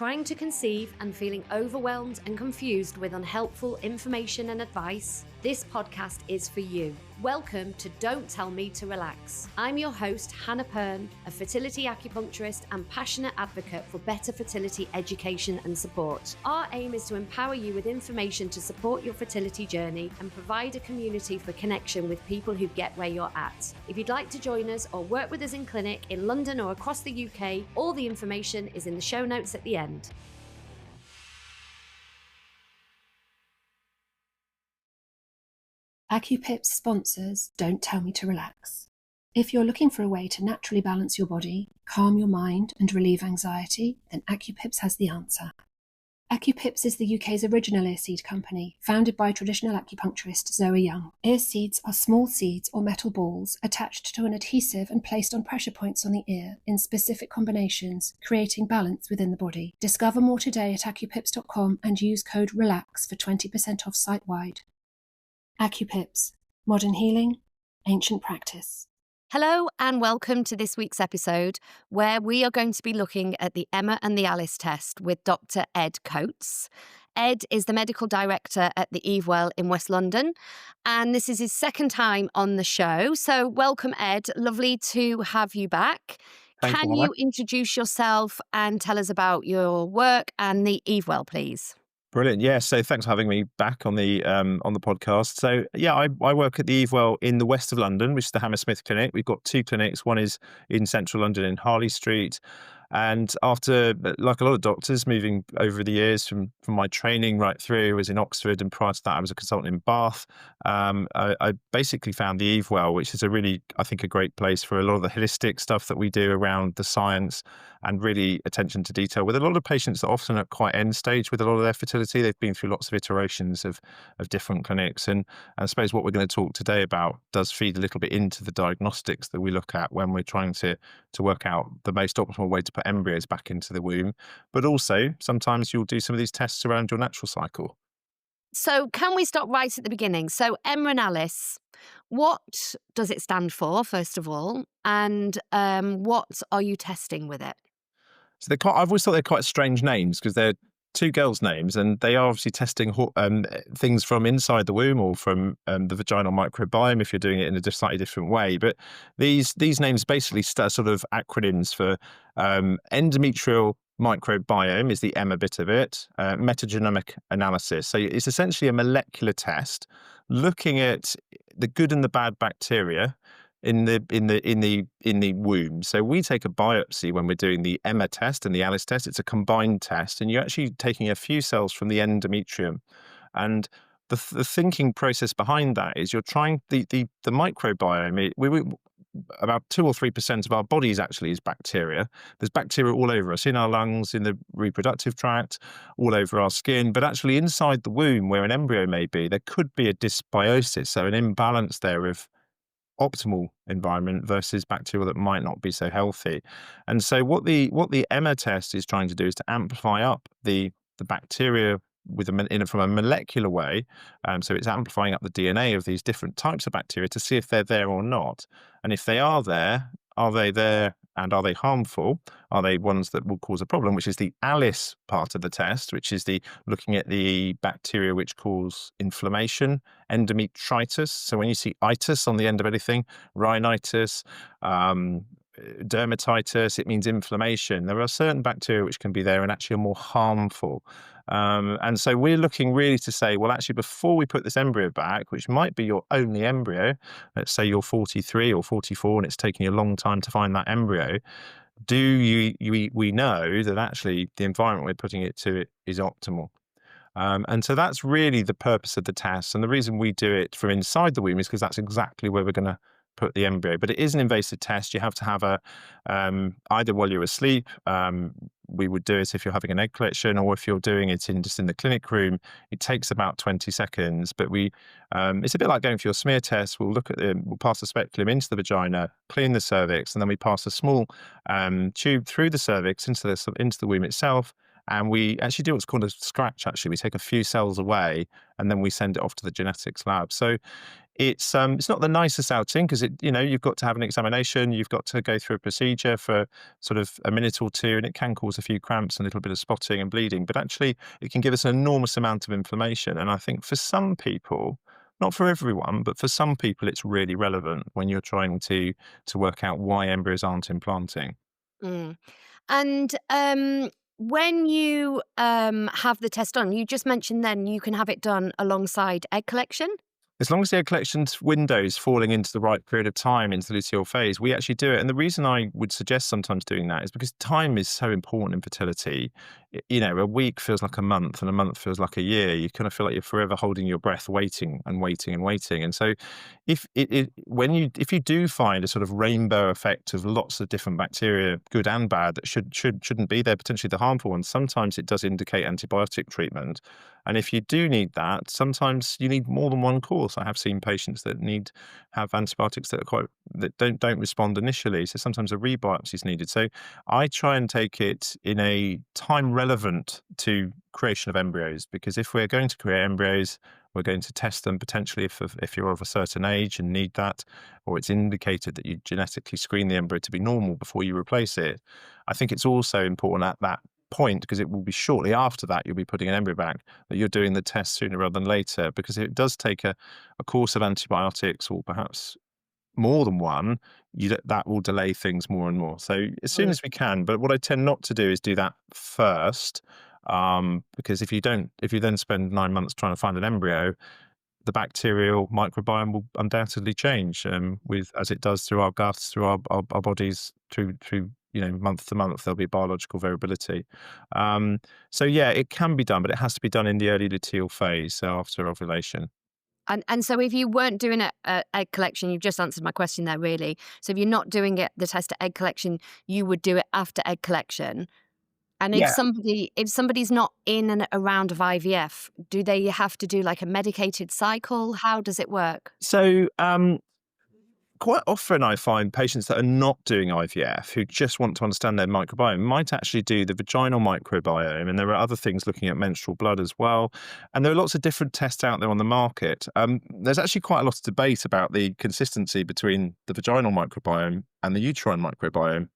Trying to conceive and feeling overwhelmed and confused with unhelpful information and advice? This podcast is for you. Welcome to Don't Tell Me to Relax. I'm your host, Hannah Pern, a fertility acupuncturist and passionate advocate for better fertility education and support. Our aim is to empower you with information to support your fertility journey and provide a community for connection with people who get where you're at. If you'd like to join us or work with us in clinic in London or across the UK, all the information is in the show notes at the end. AcuPips sponsors Don't Tell Me to Relax. If you're looking for a way to naturally balance your body, calm your mind and relieve anxiety, then AcuPips has the answer. AcuPips is the UK's original ear seed company, founded by traditional acupuncturist Zoe Young. Ear seeds are small seeds or metal balls attached to an adhesive and placed on pressure points on the ear in specific combinations, creating balance within the body. Discover more today at acupips.com and use code RELAX for 20% off site-wide. AcuPips, modern healing, ancient practice. Hello and welcome to this week's episode where we are going to be looking at the Emma and the Alice test with Dr. Ed Coates. Ed is the medical director at the Evewell in West London, and this is his second time on the show. So welcome, Ed. Lovely to have you back. Can you introduce yourself and tell us about your work and the Evewell, please? Brilliant. Yeah. So thanks for having me back on the podcast. So yeah, I work at the Evewell in the west of London, which is the Hammersmith Clinic. We've got two clinics. One is in central London in Harley Street. And after, like a lot of doctors, moving over the years from my training right through, I was in Oxford, and prior to that, I was a consultant in Bath. I basically found the Evewell, which is I think, a great place for a lot of the holistic stuff that we do around the science and really attention to detail with a lot of patients that often are quite end stage with a lot of their fertility. They've been through lots of iterations of different clinics. And I suppose what we're going to talk today about does feed a little bit into the diagnostics that we look at when we're trying to work out the most optimal way to put embryos back into the womb. But also, sometimes you'll do some of these tests around your natural cycle. So can we start right at the beginning? So Emma and Alice, what does it stand for, first of all? And what are you testing with it? So I've always thought they're quite strange names because they're two girls' names, and they are obviously testing things from inside the womb or from the vaginal microbiome if you're doing it in a slightly different way. But these names basically sort of acronyms for endometrial microbiome is the Emma bit of it, metagenomic analysis. So it's essentially a molecular test looking at the good and the bad bacteria in the womb. So we take a biopsy when we're doing the Emma test and the Alice test. It's a combined test, and you're actually taking a few cells from the endometrium. And the thinking process behind that is you're trying the microbiome. We about 2 or 3% of our bodies actually is bacteria. There's bacteria all over us, in our lungs, in the reproductive tract, all over our skin. But actually inside the womb, where an embryo may be, there could be a dysbiosis, so an imbalance there of optimal environment versus bacterial that might not be so healthy. And so what the Emma test is trying to do is to amplify up the bacteria from a molecular way. So it's amplifying up the DNA of these different types of bacteria to see if they're there or not. And if they are there and are they harmful? Are they ones that will cause a problem, which is the Alice part of the test, which is the looking at the bacteria which cause inflammation, endometritis. So when you see itis on the end of anything, rhinitis, dermatitis, it means inflammation. There are certain bacteria which can be there and actually are more harmful. And so we're looking really to say, well, actually, before we put this embryo back, which might be your only embryo, let's say you're 43 or 44 and it's taking you a long time to find that embryo, we know that actually the environment we're putting it to is optimal. And so that's really the purpose of the test. And the reason we do it from inside the womb is because that's exactly where we're going to put the embryo. But it is an invasive test. You have to have either while you're asleep, we would do it if you're having an egg collection, or if you're doing it just in the clinic room, it takes about 20 seconds. But it's a bit like going for your smear test. We'll pass the speculum into the vagina, clean the cervix, and then we pass a small tube through the cervix into the womb itself. And we actually do what's called a scratch, actually. We take a few cells away and then we send it off to the genetics lab. So it's not the nicest outing because you've got to have an examination, you've got to go through a procedure for sort of a minute or two, and it can cause a few cramps and a little bit of spotting and bleeding. But actually, it can give us an enormous amount of inflammation. And I think for some people, not for everyone, but for some people, it's really relevant when you're trying to work out why embryos aren't implanting. Mm. And when you have the test done, you just mentioned then you can have it done alongside egg collection. As long as the egg collection window is falling into the right period of time into the luteal phase, we actually do it. And the reason I would suggest sometimes doing that is because time is so important in fertility. A week feels like a month and a month feels like a year. You kind of feel like you're forever holding your breath, waiting and waiting and waiting. And so if if you do find a sort of rainbow effect of lots of different bacteria, good and bad, that shouldn't be there, potentially the harmful ones, sometimes it does indicate antibiotic treatment. And if you do need that, sometimes you need more than one course. I have seen patients that have antibiotics that don't respond initially. So sometimes a rebiopsy is needed. So I try and take it in a time relevant to creation of embryos, because if we're going to create embryos, we're going to test them potentially if you're of a certain age and need that, or it's indicated that you genetically screen the embryo to be normal before you replace it. I think it's also important at that point, because it will be shortly after that you'll be putting an embryo back, that you're doing the test sooner rather than later, because it does take a course of antibiotics, or perhaps more than one, that will delay things more and more. So as soon Mm. as we can, but what I tend not to do is do that first, because if you then spend 9 months trying to find an embryo, the bacterial microbiome will undoubtedly change, as it does through our guts, through our bodies, through month to month. There'll be biological variability. So yeah, it can be done, but it has to be done in the early luteal phase, so after ovulation. And so if you weren't doing it at egg collection, you've just answered my question there, really. So if you're not doing the test at egg collection, you would do it after egg collection. And if Yeah. somebody's not in and around of IVF, do they have to do like a medicated cycle? How does it work? So quite often I find patients that are not doing IVF, who just want to understand their microbiome, might actually do the vaginal microbiome. And there are other things looking at menstrual blood as well. And there are lots of different tests out there on the market. There's actually quite a lot of debate about the consistency between the vaginal microbiome and the uterine microbiome,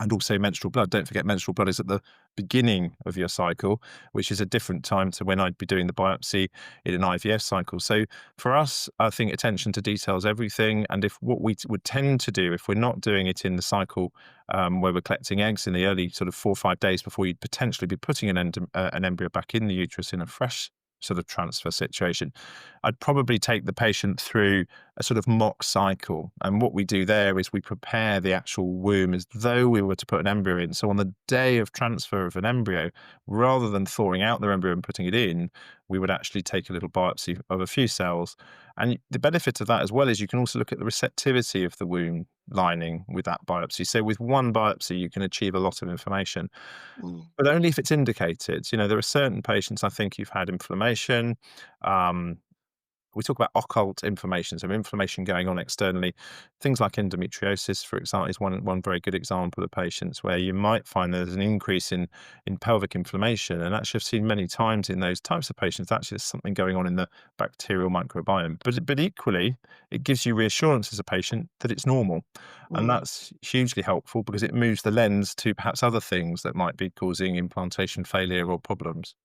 and also menstrual blood. Don't forget, menstrual blood is at the beginning of your cycle, which is a different time to when I'd be doing the biopsy in an IVF cycle. So for us, I think attention to detail is everything. And if what we would tend to do, if we're not doing it in the cycle where we're collecting eggs in the early sort of 4 or 5 days before you'd potentially be putting an embryo back in the uterus in a fresh sort of transfer situation, I'd probably take the patient through a sort of mock cycle. And what we do there is we prepare the actual womb as though we were to put an embryo in. So on the day of transfer of an embryo, rather than thawing out the embryo and putting it in, we would actually take a little biopsy of a few cells. And the benefit of that as well is you can also look at the receptivity of the womb lining with that biopsy. So with one biopsy, you can achieve a lot of information, Mm. but only if it's indicated. There are certain patients, I think, who've had inflammation. We talk about occult inflammation, so inflammation going on externally. Things like endometriosis, for example, is one very good example of patients where you might find there's an increase in pelvic inflammation. And actually, I've seen many times in those types of patients, actually there's something going on in the bacterial microbiome. But equally, it gives you reassurance as a patient that it's normal. And Mm. that's hugely helpful because it moves the lens to perhaps other things that might be causing implantation failure or problems.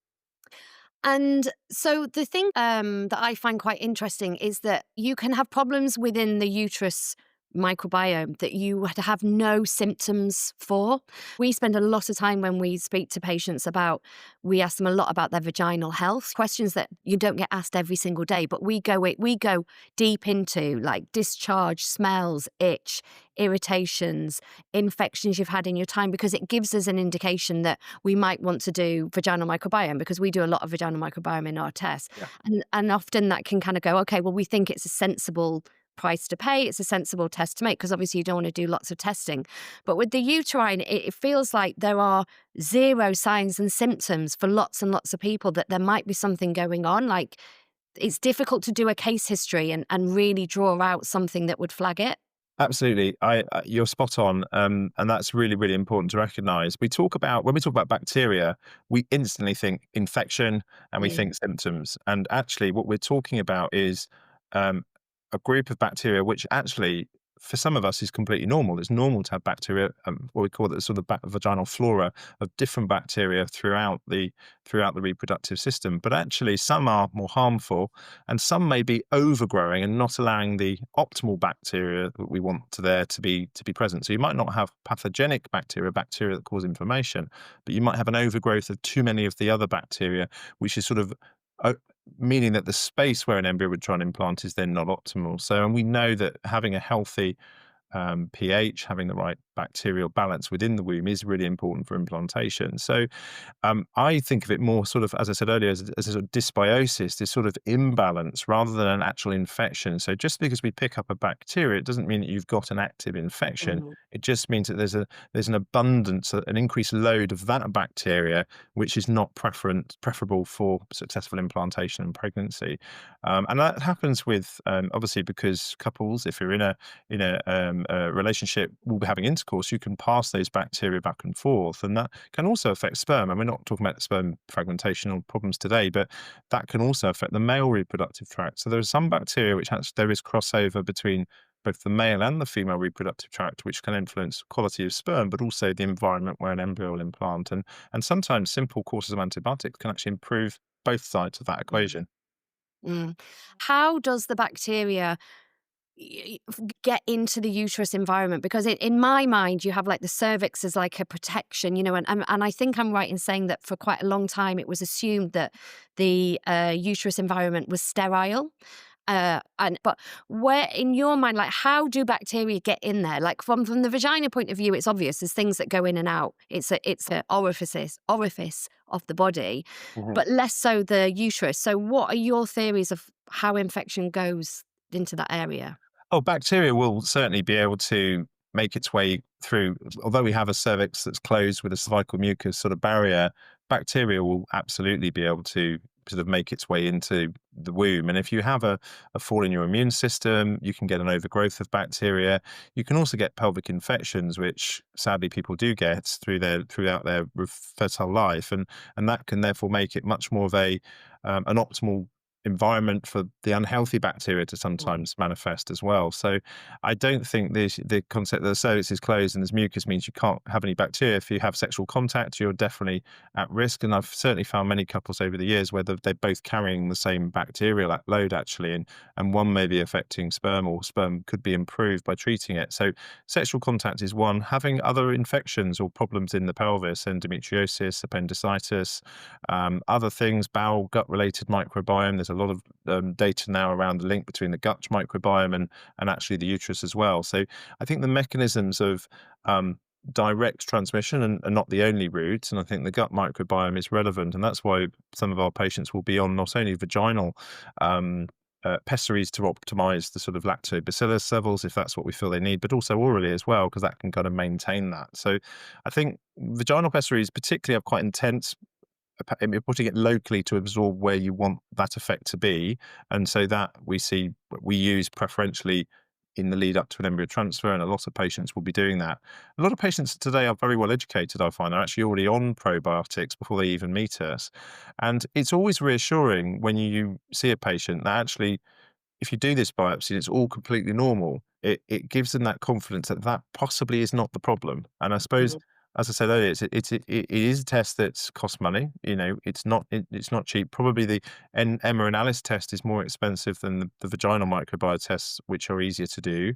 And so the thing that I find quite interesting is that you can have problems within the uterus microbiome that you would have no symptoms for. We spend a lot of time when we speak to patients we ask them a lot about their vaginal health, questions that you don't get asked every single day, but we go deep into like discharge, smells, itch, irritations, infections you've had in your time, because it gives us an indication that we might want to do vaginal microbiome, because we do a lot of vaginal microbiome in our tests. Yeah. And often that can kind of go, okay, well, we think it's a sensible price to pay. It's a sensible test to make, because obviously you don't want to do lots of testing. But with the uterine, it feels like there are zero signs and symptoms for lots and lots of people that there might be something going on. Like it's difficult to do a case history and really draw out something that would flag it. Absolutely. You're spot on. And that's really, really important to recognize. When we talk about bacteria, we instantly think infection and we Mm. think symptoms. And actually what we're talking about is um, a group of bacteria which actually, for some of us, is completely normal. It's normal to have bacteria, what we call the sort of vaginal flora of different bacteria throughout the reproductive system. But actually, some are more harmful, and some may be overgrowing and not allowing the optimal bacteria that we want to be present. So you might not have pathogenic bacteria that cause inflammation, but you might have an overgrowth of too many of the other bacteria, which is sort of uh, meaning that the space where an embryo would try and implant is then not optimal. So, and we know that having a healthy pH, having the right bacterial balance within the womb is really important for implantation. So I think of it more sort of, as I said earlier, as a sort of dysbiosis, this sort of imbalance rather than an actual infection. So just because we pick up a bacteria, it doesn't mean that you've got an active infection. Mm. It just means that there's an abundance, an increased load of that bacteria, which is not preferable for successful implantation and pregnancy. And that happens with obviously because couples, if you're in a relationship, will be having intercourse, you can pass those bacteria back and forth, and that can also affect sperm. And we're not talking about sperm fragmentation or problems today, but that can also affect the male reproductive tract. So there are some bacteria which there is crossover between both the male and the female reproductive tract, which can influence quality of sperm, but also the environment where an embryo will implant. And sometimes simple courses of antibiotics can actually improve both sides of that Mm. equation. Mm. How does the bacteria get into the uterus environment? Because in my mind, you have like the cervix as like a protection, and I think I'm right in saying that for quite a long time it was assumed that the uterus environment was sterile. But where in your mind, like how do bacteria get in there? Like from the vagina point of view, it's obvious there's things that go in and out. It's a orifice of the body, but less so the uterus. So what are your theories of how infection goes into that area? Oh, bacteria will certainly be able to make its way through. Although we have a cervix that's closed with a cervical mucus sort of barrier, bacteria will absolutely be able to sort of make its way into the womb. And if you have a fall in your immune system, you can get an overgrowth of bacteria. You can also get pelvic infections, which sadly people do get throughout their fertile life, and that can therefore make it much more of an optimal environment for the unhealthy bacteria to sometimes manifest as well. So I don't think the concept that the cervix is closed and there's mucus means you can't have any bacteria. If you have sexual contact, you're definitely at risk. And I've certainly found many couples over the years where they're both carrying the same bacterial load actually, and one may be affecting sperm, or sperm could be improved by treating it. So sexual contact is one. Having other infections or problems in the pelvis, endometriosis, appendicitis, other things, bowel, gut-related microbiome. There's a lot of data now around the link between the gut microbiome and actually the uterus as well. So I think the mechanisms of direct transmission are not the only route, and I think the gut microbiome is relevant, and that's why some of our patients will be on not only vaginal pessaries to optimize the sort of lactobacillus levels, if that's what we feel they need, but also orally as well, because that can kind of maintain that. So I think vaginal pessaries particularly have quite intense, you're putting it locally to absorb where you want that effect to be. And so that we use preferentially in the lead up to an embryo transfer, and a lot of patients will be doing that. A lot of patients today are very well educated, I find. They're actually already on probiotics before they even meet us. And it's always reassuring when you see a patient that actually, if you do this biopsy and it's all completely normal, it gives them that confidence that that possibly is not the problem. And I suppose, Mm. as I said earlier, it is a test that's cost money. It's not cheap. Probably the Emma and Alice test is more expensive than the vaginal microbiome tests, which are easier to do.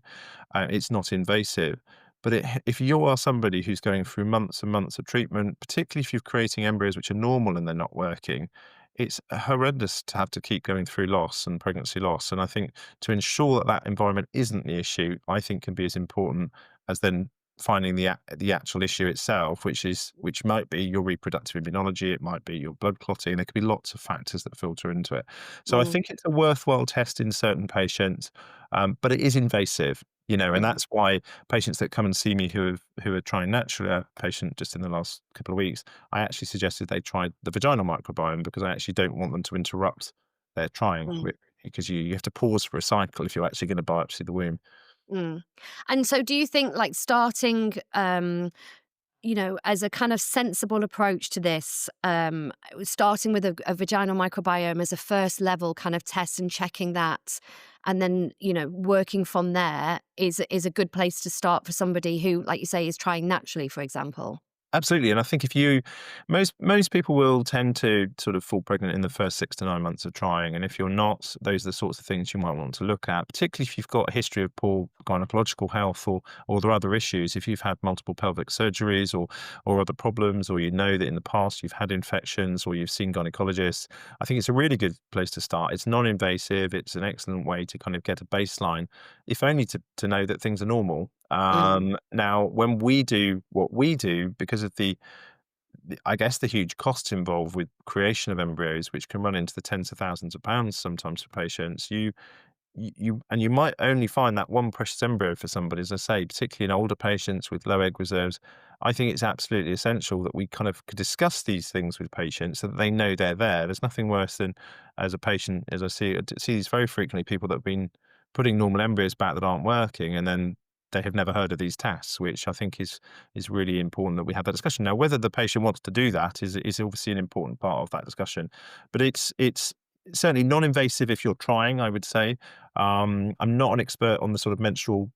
It's not invasive. But if you are somebody who's going through months and months of treatment, particularly if you're creating embryos which are normal and they're not working, it's horrendous to have to keep going through loss and pregnancy loss. And I think to ensure that that environment isn't the issue, I think can be as important as then finding the actual issue itself, which might be your reproductive immunology, it might be your blood clotting. There could be lots of factors that filter into it. So I Mm. think it's a worthwhile test in certain patients, but it is invasive. And Mm. that's why patients that come and see me who are trying naturally, a patient just in the last couple of weeks, I actually suggested they try the vaginal microbiome, because I actually don't want them to interrupt their trying, Mm. because you have to pause for a cycle if you're actually going to biopsy the womb. Mm. And so do you think like starting as a kind of sensible approach to this, starting with a vaginal microbiome as a first level kind of test and checking that, and then, working from there is a good place to start for somebody who, like you say, is trying naturally, for example. Absolutely, and I think if you most people will tend to sort of fall pregnant in the first 6 to 9 months of trying, and if you're not, those are the sorts of things you might want to look at, particularly if you've got a history of poor gynecological health or there are other issues. If you've had multiple pelvic surgeries or other problems, or you know that in the past you've had infections or you've seen gynecologists, I think it's a really good place to start. It's non-invasive. It's an excellent way to kind of get a baseline, if only to know that things are normal. Mm. Now, when we do what we do, because of I guess the huge costs involved with creation of embryos, which can run into the tens of thousands of pounds sometimes for patients, you might only find that one precious embryo for somebody, as I say, particularly in older patients with low egg reserves. I think it's absolutely essential that we kind of could discuss these things with patients so that they know they're there. There's nothing worse than, as a patient, as I see these very frequently, people that have been putting normal embryos back that aren't working, and then they have never heard of these tests, which I think is really important that we have that discussion. Now, whether the patient wants to do that is obviously an important part of that discussion, but it's certainly non-invasive if you're trying, I would say. I'm not an expert on the sort of menstrual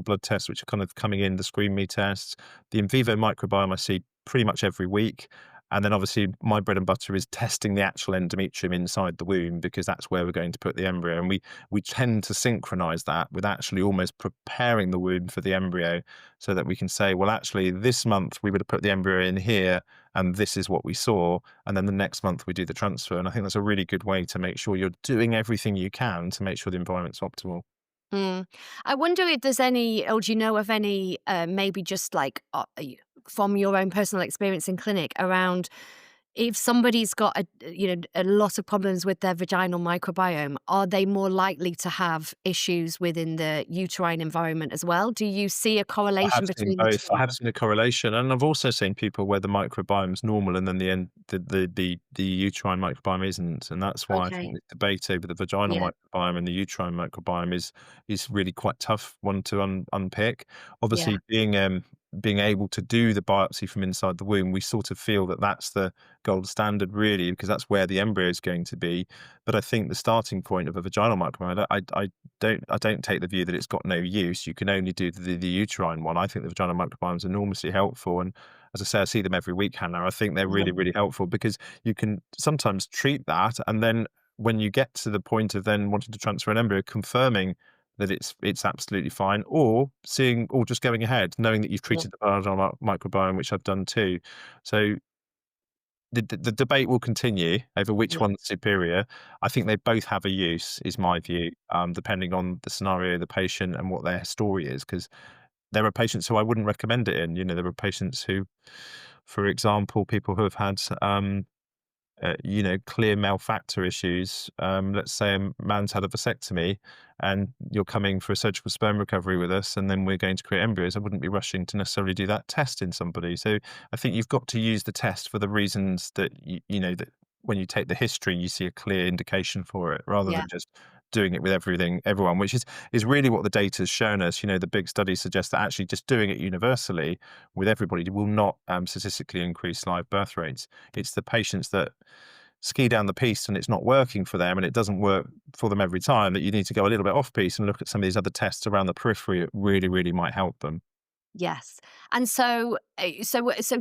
blood tests, which are kind of coming in, the screen me tests. The in vivo microbiome I see pretty much every week. And then obviously my bread and butter is testing the actual endometrium inside the womb, because that's where we're going to put the embryo. And we tend to synchronize that with actually almost preparing the womb for the embryo, so that we can say, well, actually this month we would have put the embryo in here and this is what we saw. And then the next month we do the transfer. And I think that's a really good way to make sure you're doing everything you can to make sure the environment's optimal. Mm. I wonder if there's any, or do you know of any, maybe just like from your own personal experience in clinic around if somebody's got a lot of problems with their vaginal microbiome, are they more likely to have issues within the uterine environment as well? Do you see a I have correlation seen between the both. I two? have seen a correlation, and I've also seen people where the microbiome's normal and then the uterine microbiome isn't, and that's why I think Okay. the debate over the vaginal Yeah. microbiome and the uterine microbiome is really quite tough one to unpick. Yeah. Obviously, being able to do the biopsy from inside the womb, we sort of feel that that's the gold standard, really, because that's where the embryo is going to be. But I think the starting point of a vaginal microbiome, I don't take the view that it's got no use. You can only do the uterine one. I think the vaginal microbiome is enormously helpful, and as I say, I see them every week, Hannah. I think they're really, Mhm. really helpful, because you can sometimes treat that, and then when you get to the point of then wanting to transfer an embryo, confirming that it's absolutely fine, or just going ahead, knowing that you've Yeah. treated the vaginal microbiome, which I've done too. So the debate will continue over which Yeah. one's superior. I think they both have a use, is my view, depending on the scenario, the patient, and what their story is. Because there are patients who I wouldn't recommend it in. There are patients who, for example, people who have had clear male factor issues. Let's say a man's had a vasectomy and you're coming for a surgical sperm recovery with us, and then we're going to create embryos. I wouldn't be rushing to necessarily do that test in somebody. So I think you've got to use the test for the reasons that, that when you take the history, you see a clear indication for it, rather Yeah. than just doing it with everyone, which is really what the data has shown us. The big studies suggest that actually just doing it universally with everybody will not statistically increase live birth rates. It's the patients that ski down the piste and it's not working for them, and it doesn't work for them every time, that you need to go a little bit off piste and look at some of these other tests around the periphery. It really, really might help them. Yes. And so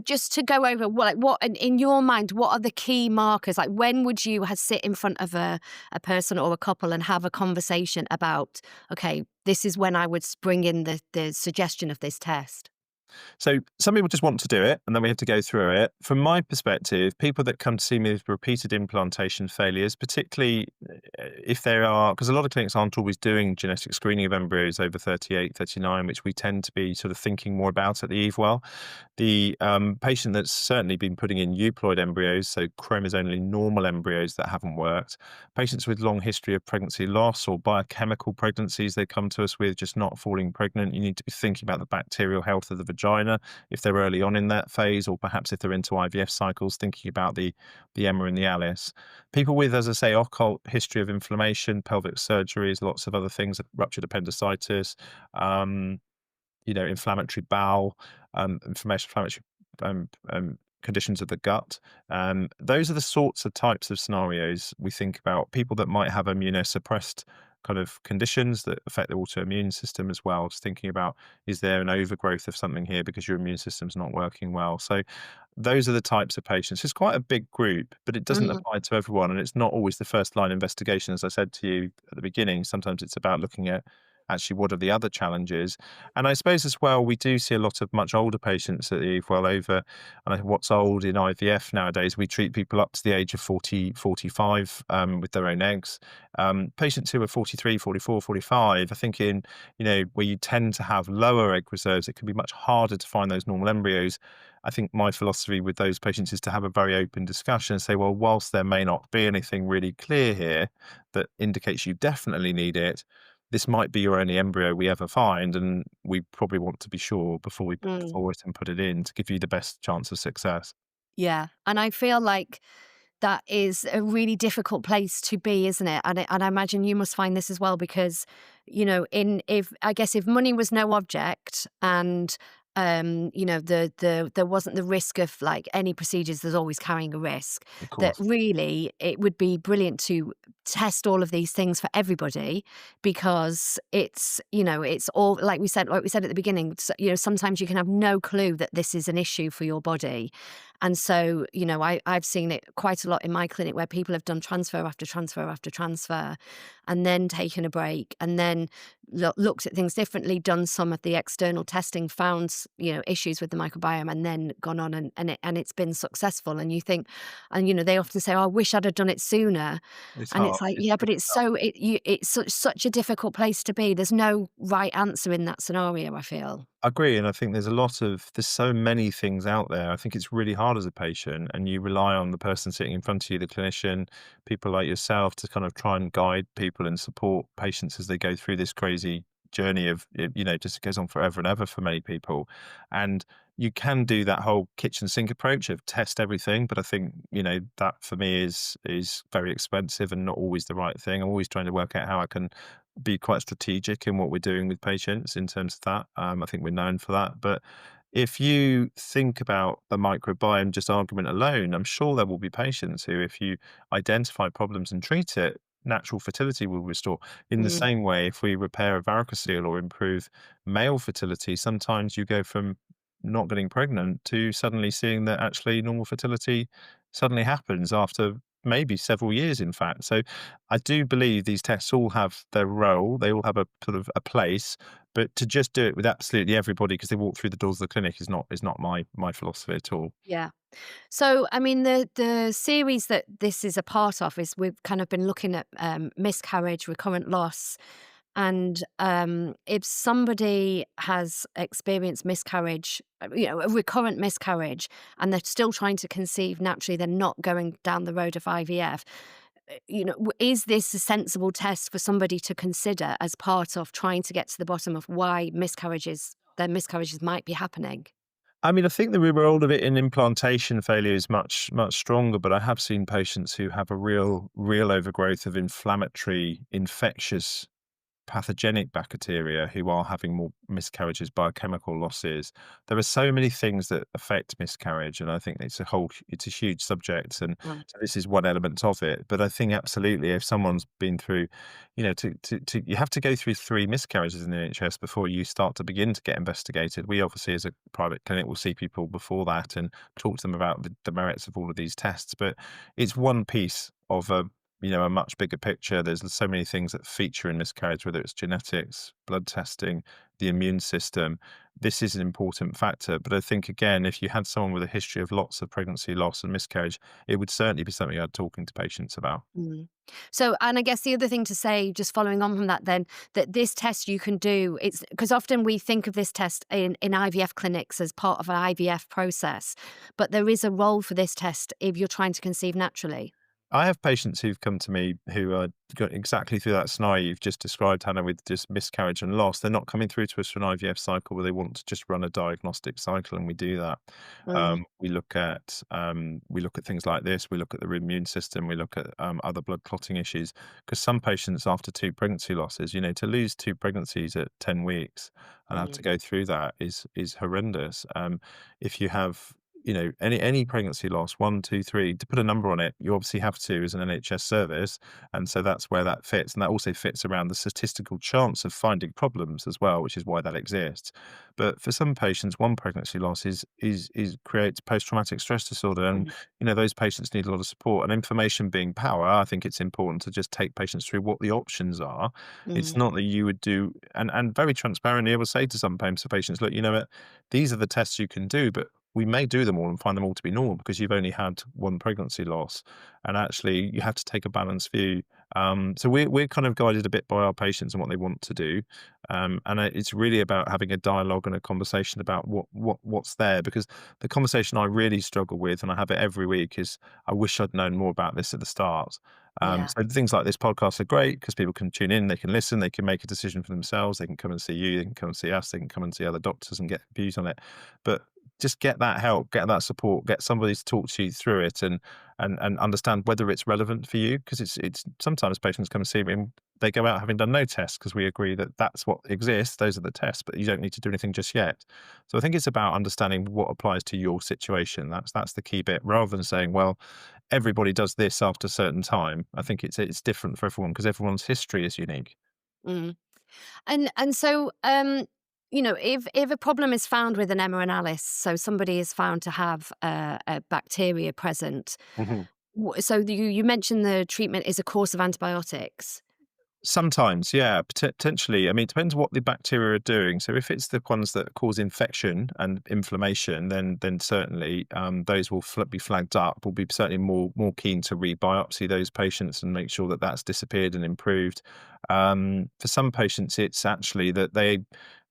just to go over what in your mind, what are the key markers? Like, when would you sit in front of a person or a couple and have a conversation about, okay, this is when I would bring in the suggestion of this test? So some people just want to do it, and then we have to go through it. From my perspective, people that come to see me with repeated implantation failures, particularly if there are, because a lot of clinics aren't always doing genetic screening of embryos over 38, 39, which we tend to be sort of thinking more about at the Evewell. The patient that's certainly been putting in euploid embryos, so chromosomally normal embryos that haven't worked, patients with long history of pregnancy loss or biochemical pregnancies they come to us with, just not falling pregnant. You need to be thinking about the bacterial health of the vagina if they're early on in that phase, or perhaps if they're into IVF cycles, thinking about the Emma and the Alice. People with, as I say, occult history of inflammation, pelvic surgeries, lots of other things, ruptured appendicitis, inflammatory bowel, inflammatory conditions of the gut. Those are the sorts of types of scenarios we think about. People that might have immunosuppressed kind of conditions that affect the autoimmune system as well. Just thinking about, is there an overgrowth of something here because your immune system's not working well? So those are the types of patients. It's quite a big group, but it doesn't Mm. apply to everyone. And it's not always the first line investigation. As I said to you at the beginning, sometimes it's about looking at actually what are the other challenges. And I suppose as well, we do see a lot of much older patients at the Evewell over, and what's old in IVF nowadays, we treat people up to the age of 40, 45 with their own eggs. Patients who are 43, 44, 45, I think where you tend to have lower egg reserves, it can be much harder to find those normal embryos. I think my philosophy with those patients is to have a very open discussion and say, well, whilst there may not be anything really clear here that indicates you definitely need it, this might be your only embryo we ever find, and we probably want to be sure before we put Mm. forward and put it in to give you the best chance of success. Yeah. And I feel like that is a really difficult place to be, isn't it? And I imagine you must find this as well because, if money was no object and there wasn't the risk of like any procedures, there's always carrying a risk. Of That course. really it would be brilliant to test all of these things for everybody because it's all like we said at the beginning. Sometimes you can have no clue that this is an issue for your body. And so, I've seen it quite a lot in my clinic where people have done transfer after transfer after transfer and then taken a break and then looked at things differently, done some of the external testing, found, issues with the microbiome and then gone on and it's been successful. And you think, and, they often say, oh, I wish I'd have done it sooner. It's And hard. it's like, It's yeah, but really it's tough. such a difficult place to be. There's no right answer in that scenario, I feel. I agree, and I think there's so many things out there. I think it's really hard as a patient, and you rely on the person sitting in front of you, the clinician, people like yourself, to kind of try and guide people and support patients as they go through this crazy journey of just goes on forever and ever for many people. And you can do that whole kitchen sink approach of test everything, but I think that for me is very expensive and not always the right thing. I'm always trying to work out how I can be quite strategic in what we're doing with patients in terms of that. I think we're known for that. But if you think about the microbiome just argument alone, I'm sure there will be patients who, if you identify problems and treat it, natural fertility will restore. In the Mm, same way, if we repair a varicocele or improve male fertility, sometimes you go from not getting pregnant to suddenly seeing that actually normal fertility suddenly happens after maybe several years, in fact. So I do believe these tests all have their role. They all have a sort of a place, but to just do it with absolutely everybody because they walk through the doors of the clinic is not my philosophy at all. yeah. So, I mean, the series that this is a part of is we've kind of been looking at miscarriage, recurrent loss, and if somebody has experienced miscarriage, a recurrent miscarriage, and they're still trying to conceive naturally, they're not going down the road of IVF. Is this a sensible test for somebody to consider as part of trying to get to the bottom of why their miscarriages might be happening? I mean, I think the real role of it in implantation failure is much, much stronger, but I have seen patients who have a real overgrowth of inflammatory, infectious pathogenic bacteria who are having more miscarriages, biochemical losses. There are so many things that affect miscarriage, and I think it's a huge subject, and Right. so this is one element of it. But I think absolutely, if someone's been through, you have to go through 3 miscarriages in the NHS before you start to begin to get investigated. We obviously, as a private clinic, will see people before that and talk to them about the merits of all of these tests. But it's one piece of a much bigger picture. There's so many things that feature in miscarriage, whether it's genetics, blood testing, the immune system. This is an important factor. But I think, again, if you had someone with a history of lots of pregnancy loss and miscarriage, it would certainly be something I'd talking to patients about. Mm. So, and I guess the other thing to say, just following on from that, then, that this test you can do, it's because often we think of this test in IVF clinics as part of an IVF process, but there is a role for this test if you're trying to conceive naturally. I have patients who've come to me who are got exactly through that scenario you've just described, Hannah, with just miscarriage and loss. They're not coming through to us for an IVF cycle where they want to just run a diagnostic cycle, and we do that. Mm, We look at things like this. We look at the immune system. We look at other blood clotting issues, because some patients after two pregnancy losses, to lose two pregnancies at 10 weeks and have to mm, go through that is horrendous. If you have any pregnancy loss, one, two, three, to put a number on it, you obviously have to as an NHS service, and so that's where that fits, and that also fits around the statistical chance of finding problems as well, which is why that exists. But for some patients, one pregnancy loss is creates post traumatic stress disorder, and mm, those patients need a lot of support. And information being power, I think it's important to just take patients through what the options are. It's mm, not that you would do, and very transparently, I will say to some patients, look, you know what, these are the tests you can do, but we may do them all and find them all to be normal because you've only had one pregnancy loss, and actually you have to take a balanced view. So we're kind of guided a bit by our patients and what they want to do, and it's really about having a dialogue and a conversation about what's there. Because the conversation I really struggle with, and I have it every week, is I wish I'd known more about this at the start. yeah, So things like this podcast are great because people can tune in, they can listen, they can make a decision for themselves, they can come and see you, they can come and see us, they can come and see other doctors and get views on it. But just get that help, get that support, get somebody to talk to you through it, and understand whether it's relevant for you. Because it's sometimes patients come and see me and they go out having done no tests because we agree that that's what exists. Those are the tests, but you don't need to do anything just yet. So I think it's about understanding what applies to your situation. That's the key bit, rather than saying, well, everybody does this after a certain time. I think it's different for everyone because everyone's history is unique. mm. And so, if a problem is found with an embryonalis, so somebody is found to have a bacteria present, so you mentioned the treatment is a course of antibiotics. Sometimes, yeah, potentially. I mean, it depends what the bacteria are doing. So if it's the ones that cause infection and inflammation, then certainly those will be flagged up. We'll be certainly more keen to rebiopsy those patients and make sure that that's disappeared and improved. For some patients, it's actually that they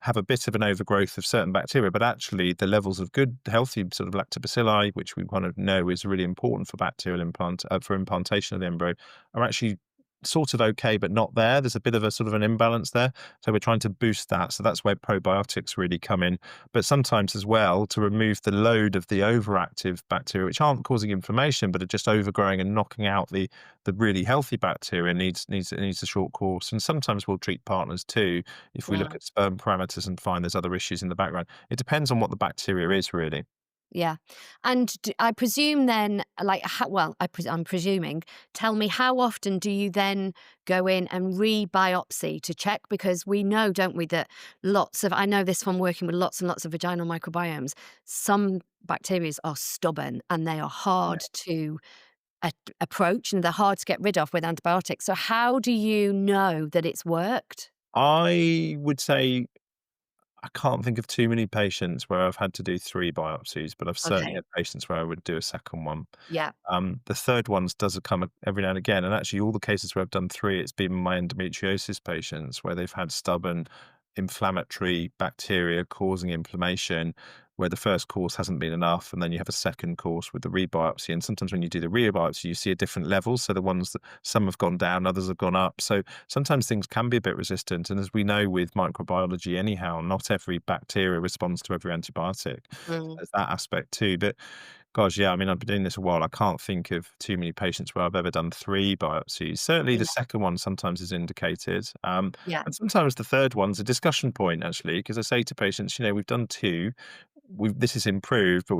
have a bit of an overgrowth of certain bacteria, but actually the levels of good, healthy sort of lactobacilli, which we kind of know is really important for bacterial for implantation of the embryo, are actually sort of okay, but not there. There's a bit of a sort of an imbalance there. So we're trying to boost that. So that's where probiotics really come in. But sometimes as well, to remove the load of the overactive bacteria, which aren't causing inflammation, but are just overgrowing and knocking out the really healthy bacteria, needs a short course. And sometimes we'll treat partners too if we look Yeah. at sperm parameters and find there's other issues in the background. It depends on what the bacteria is, really. Yeah. And I presume then, like, well, I'm presuming, tell me, how often do you then go in and re-biopsy to check? Because we know, don't we, that I know this from working with lots and lots of vaginal microbiomes, some bacteria are stubborn and they are hard to approach and they're hard to get rid of with antibiotics. So how do you know that it's worked? I would say I can't think of too many patients where I've had to do 3 biopsies, but I've certainly Okay. had patients where I would do a second one. Yeah. The third ones does come every now and again, and actually all the cases where I've done 3, it's been my endometriosis patients where they've had stubborn inflammatory bacteria causing inflammation, where the first course hasn't been enough, and then you have a second course with the rebiopsy. And sometimes when you do the rebiopsy, you see a different level. So the ones that some have gone down, others have gone up. So sometimes things can be a bit resistant. And as we know with microbiology, anyhow, not every bacteria responds to every antibiotic. So Mm. there's that aspect too. But gosh, yeah, I mean, I've been doing this a while. I can't think of too many patients where I've ever done 3 biopsies. Certainly the Yeah. second one sometimes is indicated. Yeah. And sometimes the third one's a discussion point, actually, because I say to patients, we've done 2, this is improved, but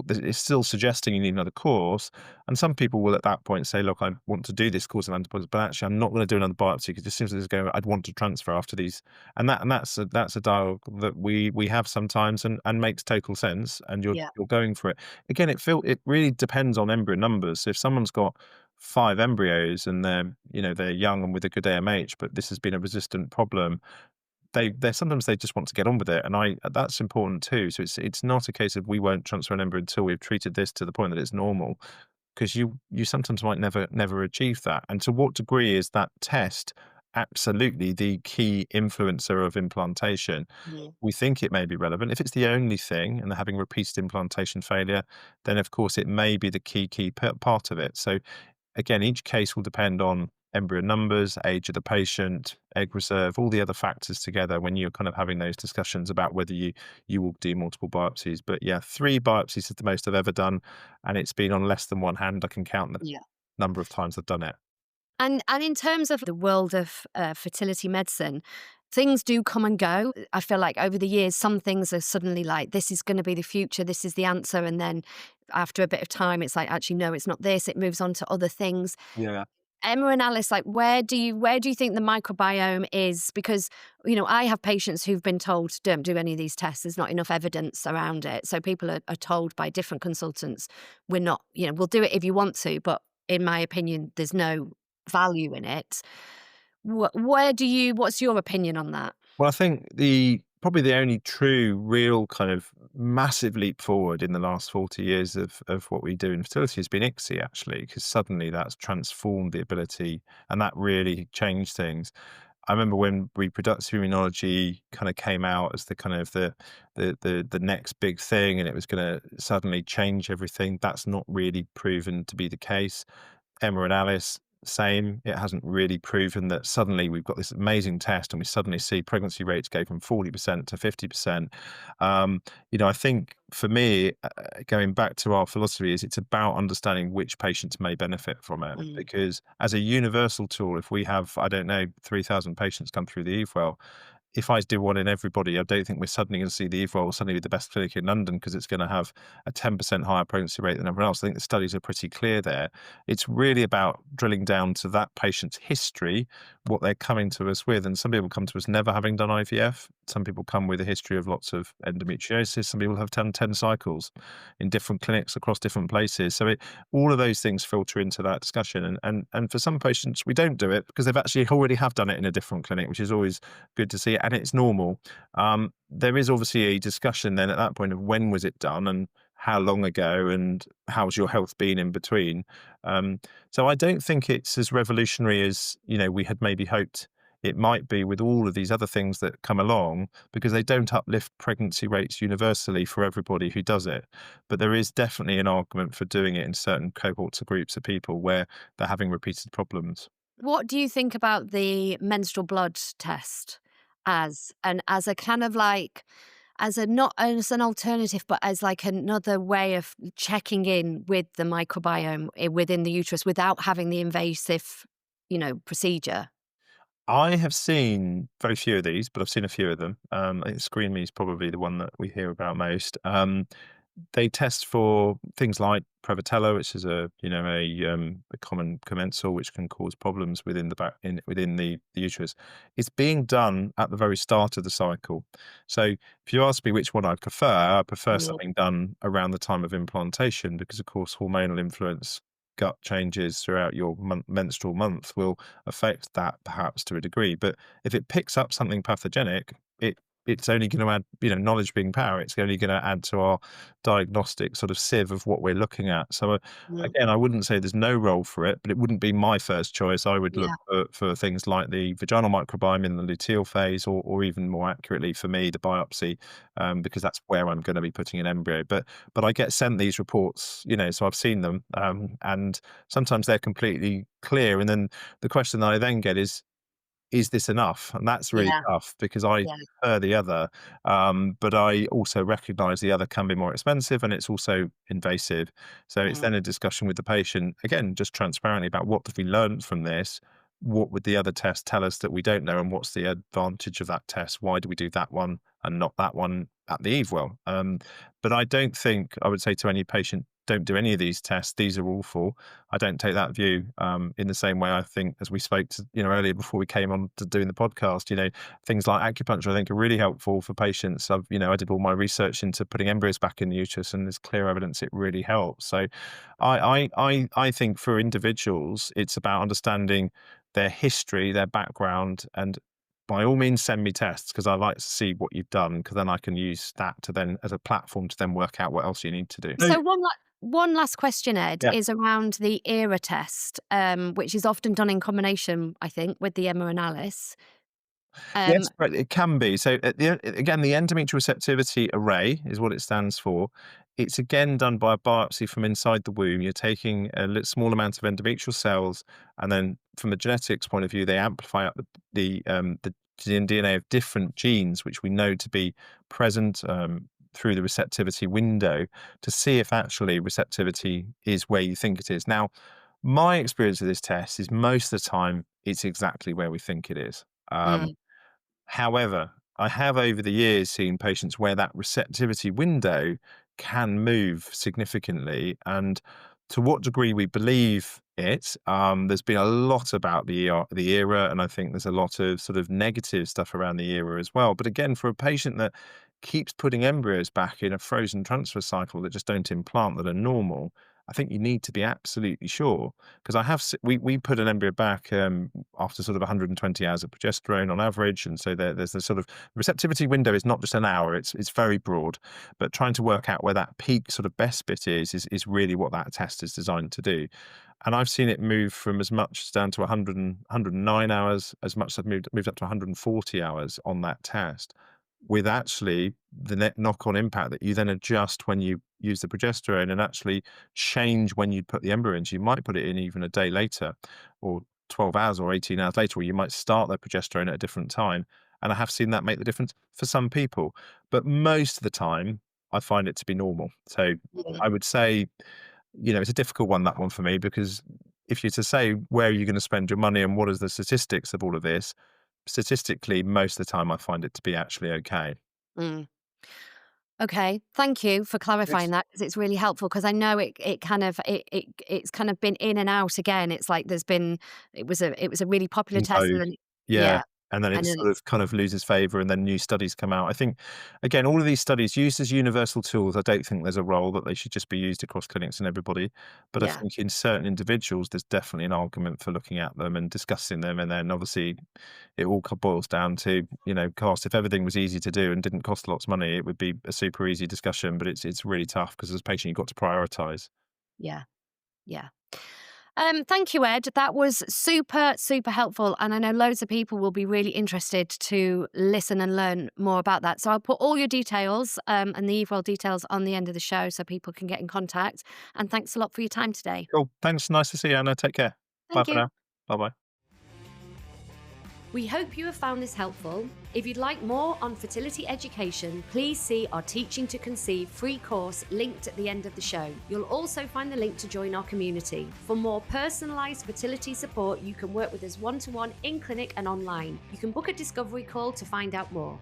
it's still suggesting you need another course. And some people will at that point say, look, I want to do this course of antibiotics, but actually I'm not going to do another biopsy because as soon as this go, I'd want to transfer after these. And that's a dialogue that we have sometimes, and makes total sense. And Yeah. you're going for it. Again, it really depends on embryo numbers. So if someone's got 5 embryos and they're young and with a good AMH, but this has been a resistant problem, they sometimes they just want to get on with it, and that's important too. So it's not a case of we won't transfer an embryo until we've treated this to the point that it's normal, because you sometimes might never achieve that. And to what degree is that test absolutely the key influencer of implantation? Mm. We think it may be relevant. If it's the only thing and they're having repeated implantation failure, then of course it may be the key part of it. So again, each case will depend on embryo numbers, age of the patient, egg reserve, all the other factors together when you're kind of having those discussions about whether you will do multiple biopsies. But yeah, 3 biopsies is the most I've ever done, and it's been on less than one hand. I can count the Yeah. number of times I've done it. And in terms of the world of fertility medicine, things do come and go. I feel like over the years, some things are suddenly like, this is going to be the future, this is the answer. And then after a bit of time, it's like, actually, no, it's not this. It moves on to other things. Yeah. Emma and Alice, like, where do you think the microbiome is? Because, I have patients who've been told, don't do any of these tests. There's not enough evidence around it. So people are told by different consultants, we're not, we'll do it if you want to, but in my opinion, there's no value in it. What's your opinion on that? Well, I think probably the only true, real kind of massive leap forward in the last 40 years of what we do in fertility has been ICSI, actually, because suddenly that's transformed the ability and that really changed things. I remember when reproductive immunology kind of came out as the kind of the next big thing, and it was going to suddenly change everything. That's not really proven to be the case. Emma and Alice, same. It hasn't really proven that suddenly we've got this amazing test and we suddenly see pregnancy rates go from 40% to 50%. I think for me, going back to our philosophy, is it's about understanding which patients may benefit from it. Mm. Because as a universal tool, if we have, I don't know, 3,000 patients come through the Evewell, if I do one in everybody, I don't think we're suddenly going to see the Evewell suddenly be the best clinic in London because it's going to have a 10% higher pregnancy rate than everyone else. I think the studies are pretty clear there. It's really about drilling down to that patient's history, what they're coming to us with. And some people come to us never having done IVF. Some people come with a history of lots of endometriosis. Some people have done 10 cycles in different clinics across different places. So all of those things filter into that discussion. And for some patients, we don't do it because they've actually already have done it in a different clinic, which is always good to see, and it's normal. There is obviously a discussion then at that point of when was it done and how long ago and how's your health been in between. So I don't think it's as revolutionary as we had maybe hoped it might be with all of these other things that come along, because they don't uplift pregnancy rates universally for everybody who does it. But there is definitely an argument for doing it in certain cohorts or groups of people where they're having repeated problems. What do you think about the menstrual blood test as a kind of like, not as an alternative, but as like another way of checking in with the microbiome within the uterus without having the invasive, procedure? I have seen very few of these, but I've seen a few of them. I think Screen Me is probably the one that we hear about most. They test for things like Prevotella, which is a common commensal which can cause problems within within the uterus. It's being done at the very start of the cycle. So if you ask me which one I prefer Mm. something done around the time of implantation, because of course hormonal influence, gut changes throughout your menstrual month will affect that perhaps to a degree. But if it picks up something pathogenic, it's only going to add, knowledge being power. It's only going to add to our diagnostic sort of sieve of what we're looking at. So Mm. again, I wouldn't say there's no role for it, but it wouldn't be my first choice. I would look Yeah. for things like the vaginal microbiome in the luteal phase, or even more accurately for me, the biopsy, because that's where I'm going to be putting an embryo. But I get sent these reports, so I've seen them, and sometimes they're completely clear. And then the question that I then get is this enough? And that's really Yeah. tough because I Yeah. prefer the other, but I also recognise the other can be more expensive and it's also invasive. So it's Mm. then a discussion with the patient, again, just transparently about what have we learned from this? What would the other test tell us that we don't know? And what's the advantage of that test? Why do we do that one and not that one at the Evewell? But I don't think I would say to any patient, don't do any of these tests. These are awful. I don't take that view, in the same way I think, as we spoke to, earlier before we came on to doing the podcast, things like acupuncture I think are really helpful for patients. I did all my research into putting embryos back in the uterus and there's clear evidence it really helps. So I think for individuals, it's about understanding their history, their background, and by all means send me tests because I like to see what you've done, because then I can use that to then as a platform to then work out what else you need to do. So one last question, Ed, Yeah. is around the ERA test, which is often done in combination, I think, with the Emma and Alice. Um, Yes, but it can be. So again, the endometrial receptivity array is what it stands for. It's again done by a biopsy from inside the womb. You're taking a small amount of endometrial cells, and then from a genetics point of view, they amplify up the DNA of different genes, which we know to be present through the receptivity window, to see if actually receptivity is where you think it is. Now, my experience of this test is most of the time it's exactly where we think it is. mm, However, I have over the years seen patients where that receptivity window can move significantly, and to what degree we believe it, there's been a lot about the era, and I think there's a lot of sort of negative stuff around the era as well. But again, for a patient that keeps putting embryos back in a frozen transfer cycle that just don't implant that are normal, I think you need to be absolutely sure, because we put an embryo back after sort of 120 hours of progesterone on average, and so there's the sort of receptivity window is not just an hour; it's very broad. But trying to work out where that peak sort of best bit is really what that test is designed to do. And I've seen it move from as much as down to 109 hours, as much as I've moved up to 140 hours on that test, with actually the net knock-on impact that you then adjust when you use the progesterone and actually change when you put the embryo in. So you might put it in even a day later, or 12 hours or 18 hours later, or you might start the progesterone at a different time. And I have seen that make the difference for some people. But most of the time, I find it to be normal. So mm, I would say, it's a difficult one, that one for me, because if you're to say, where are you going to spend your money and what is the statistics of all of this, statistically, most of the time I find it to be actually okay. mm. Okay, thank you for clarifying Yes. that because it's really helpful because I know it's kind of been in and out again. It's like it was a really popular In test and vogue. then Yeah, yeah, and then it and then sort of kind of loses favour, and then new studies come out. I think, again, all of these studies used as universal tools, I don't think there's a role that they should just be used across clinics and everybody. But I yeah, think in certain individuals, there's definitely an argument for looking at them and discussing them. And then obviously it all boils down to, cost. If everything was easy to do and didn't cost lots of money, it would be a super easy discussion. But it's really tough because as a patient, you've got to prioritise. yeah, yeah. Thank you, Ed. That was super, super helpful. And I know loads of people will be really interested to listen and learn more about that. So I'll put all your details and the Evewell details on the end of the show so people can get in contact. And thanks a lot for your time today. Cool. Thanks. Nice to see you, Anna. Take care. Bye Thank for you. now. Bye bye. We hope you have found this helpful. If you'd like more on fertility education, please see our Teaching to Conceive free course linked at the end of the show. You'll also find the link to join our community. For more personalised fertility support, you can work with us one-to-one in clinic and online. You can book a discovery call to find out more.